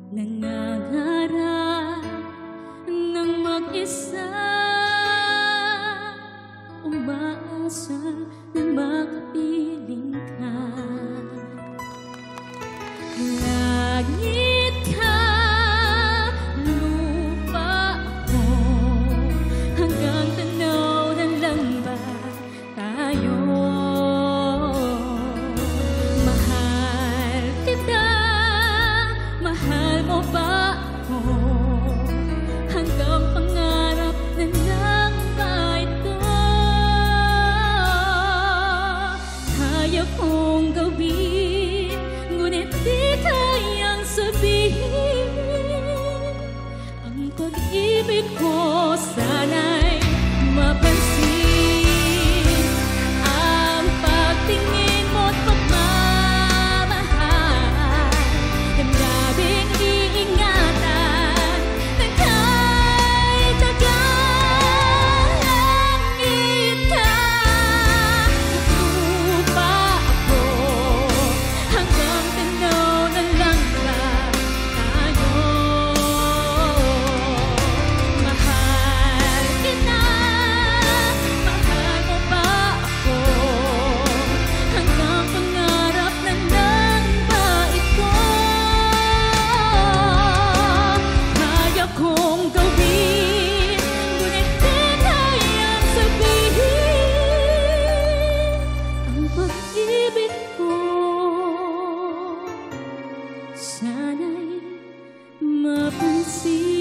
Nangangarap ng mag-isa, umaasa na makapiling ka. Langit ka, lupa ko, hanggang tanaw na lang ba tayo? Mahal kita, mahal mo ba ako? Hanggang pangarap na lang ba ito? Kaya kong gawin, ngunit di kayang sabihin. Ang pag-ibig ko sana'y mapansin. Ang pagtingin mo't pagmamahal, damdaming iingatan ng kahit tagal. Langit ka, lupa ako, hanggang tanaw na lang ba tayo? Mahal kita, mahal mo ba ako? Hanggang pangarap na lang ba ito? Kaya kong gawin, ngunit di kayang sabihin. Ang pag-ibig ko sana'y mapansin.